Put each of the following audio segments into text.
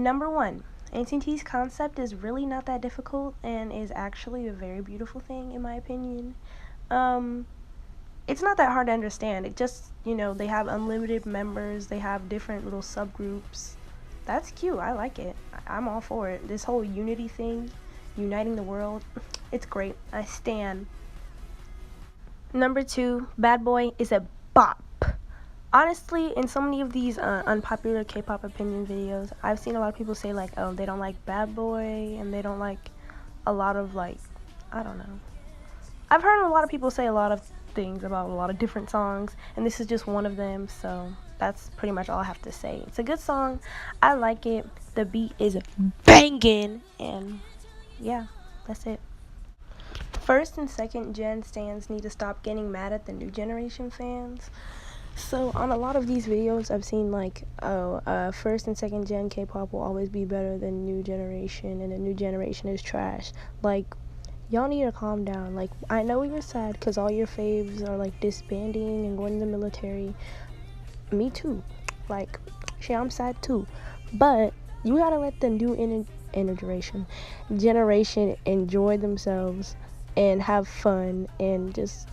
Number one, NCT's concept is really not that difficult and is actually a very beautiful thing in my opinion. It's not that hard to understand. It just, they have unlimited members, they have different little subgroups. That's cute. I like it. I'm all for it. This whole unity thing, uniting the world, it's great. I stan. Number two, Bad Boy is a bop. Honestly, in so many of these unpopular K-pop opinion videos, I've seen a lot of people say like, oh, they don't like Bad Boy and they don't like a lot of I don't know. I've heard a lot of people say a lot of things about a lot of different songs, and this is just one of them, so that's pretty much all I have to say. It's a good song. I like it. The beat is banging, and yeah, that's it. First and second gen stans need to stop getting mad at the new generation fans. So on a lot of these videos I've seen first and second gen K-pop will always be better than new generation, and the new generation is trash. Y'all need to calm down. I know you're sad because all your faves are disbanding and going to the military. Me too. Shit, I'm sad too. But you gotta let the new generation enjoy themselves and have fun and just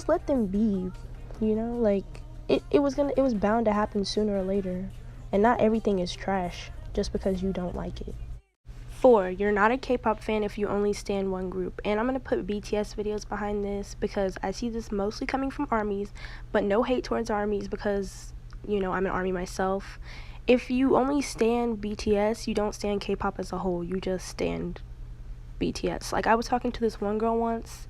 let them be. It was bound to happen sooner or later, and not everything is trash just because you don't like it. 4, you're not a K-pop fan if you only stan one group. And I'm going to put BTS videos behind this because I see this mostly coming from ARMYs, but no hate towards ARMYs because, I'm an ARMY myself. If you only stan BTS, you don't stan K-pop as a whole, you just stan BTS. I was talking to this one girl once,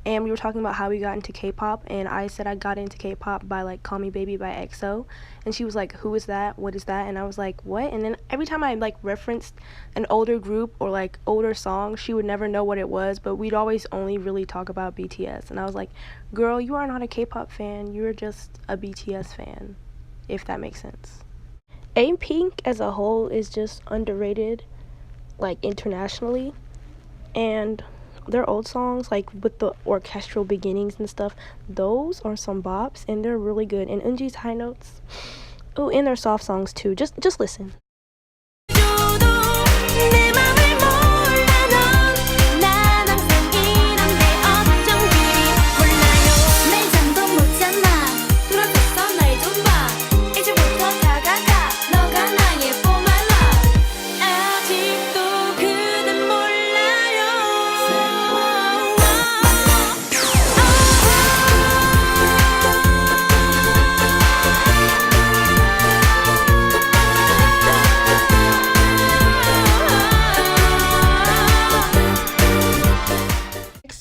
and we were talking about how we got into K-pop, and I said I got into K-pop by Call Me Baby by EXO, and she was like, who is that, what is that? And I was like, what? And then every time I referenced an older group or older song, she would never know what it was, but we'd always only really talk about BTS. And I was like, girl, you are not a K-pop fan, you're just a BTS fan, if that makes sense. A-Pink as a whole is just underrated internationally, and their old songs with the orchestral beginnings and stuff, those are some bops and they're really good. And Eunji's high notes, and their soft songs too. Just listen.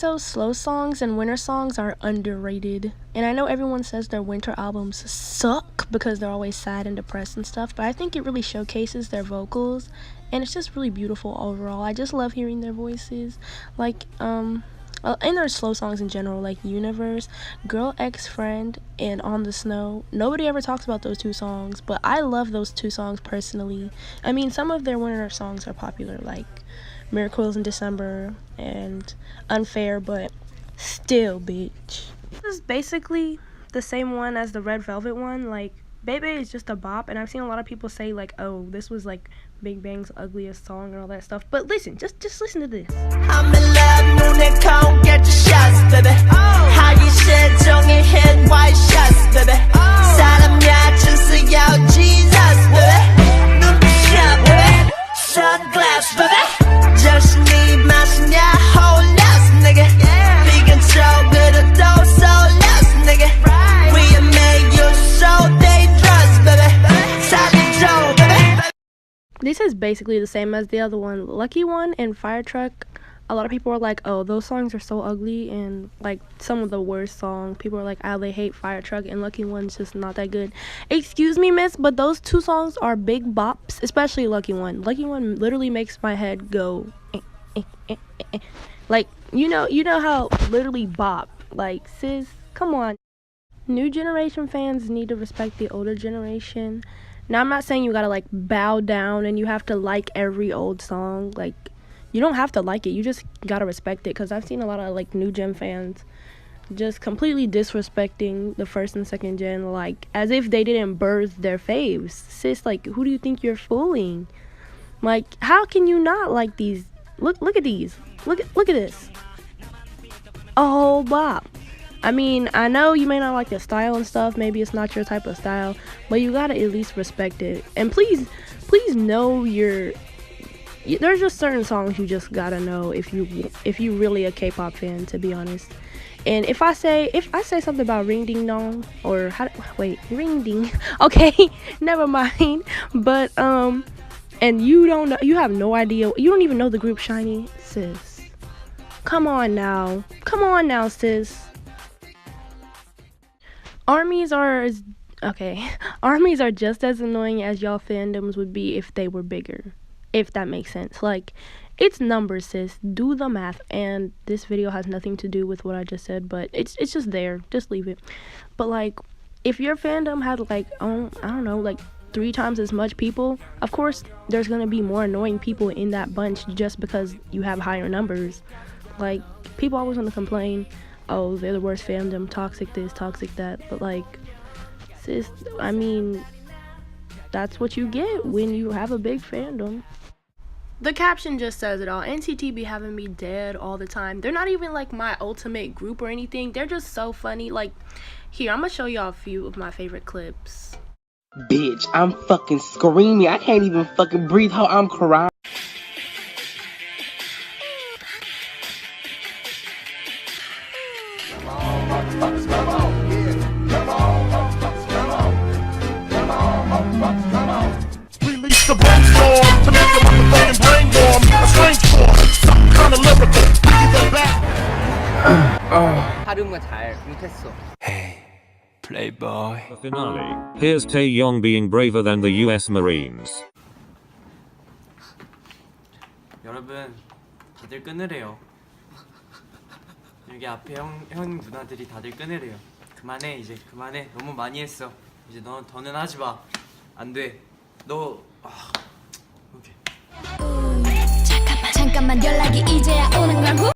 EXO's slow songs and winter songs are underrated, and I know everyone says their winter albums suck because they're always sad and depressed and stuff, but I think it really showcases their vocals, and it's just really beautiful overall. I just love hearing their voices, and their slow songs in general, Universe, Girl X Friend, and On the Snow. Nobody ever talks about those two songs, but I love those two songs personally. I mean, some of their winter songs are popular, Miracles in December and Unfair, but still, bitch. This is basically the same one as the Red Velvet one. Baby is just a bop, and I've seen a lot of people say oh, this was Big Bang's ugliest song and all that stuff. But listen, just listen to this. I'm in love, 눈에 come get your shots, baby. 하기 싫정이 hit white shots, baby. 사람야 주세요, Jesus, baby. 눈부셔, baby. Sunglass, baby. 정신이 마시냐, 홀렸어, nigga. 비긴 쪽으로 또 쏠렸어, nigga. We make you so dangerous, baby. 살려줘, baby. This is basically the same as the other one, Lucky One and Fire Truck. A lot of people are like, oh, those songs are so ugly, and some of the worst songs. People are like, oh, they hate Fire Truck, and Lucky One's just not that good. Excuse me, miss, but those two songs are big bops, especially Lucky One. Lucky One literally makes my head go you know how literally bop, sis, come on. New generation fans need to respect the older generation. Now, I'm not saying you gotta bow down and you have to like every old song. You don't have to like it, you just gotta respect it, because I've seen a lot of new gen fans just completely disrespecting the first and second gen, as if they didn't birth their faves. Sis, who do you think you're fooling? Like, how can you not like these? Look at these. Look at this. A whole bop. I mean, I know you may not like the style and stuff. Maybe it's not your type of style, but you gotta at least respect it. And please know your. There's just certain songs you just gotta know if you really a K-pop fan, to be honest. And if I say something about ring ding dong or ring ding, okay, never mind. But and you don't know, you have no idea, you don't even know the group SHINee, sis. Come on now, sis. Armies are just as annoying as y'all fandoms would be if they were bigger, if that makes sense. Like, it's numbers, sis. Do the math. And this video has nothing to do with what I just said, but it's just there. Just leave it. But like, if your fandom had like, I don't know, like 3 times as much people, of course there's gonna be more annoying people in that bunch just because you have higher numbers. Like, people always want to complain, oh, they're the worst fandom, toxic this, toxic that. But like, sis, I mean, that's what you get when you have a big fandom. The caption just says it all. NCT be having me dead all the time. They're not even like my ultimate group or anything. They're just so funny. Like, here, I'm gonna show y'all a few of my favorite clips. Bitch, I'm fucking screaming. I can't even fucking breathe how I'm crying. Release the brainstorm to make the motherfucking brain warm. A strange form, something kind of lyrical. Either back. 하루가 잘 못했어. Hey, playboy. The finale. Here's Taeyong being braver than the US Marines. 여러분, 다들 끊으래요. 여기 앞에 형 누나들이 다들 끊으래요. 그만해, 이제 그만해. 너무 많이 했어. 이제 너 더는 하지 마. 안 돼. 너 오케이. 잠깐만 연락이 이제야 오는 걸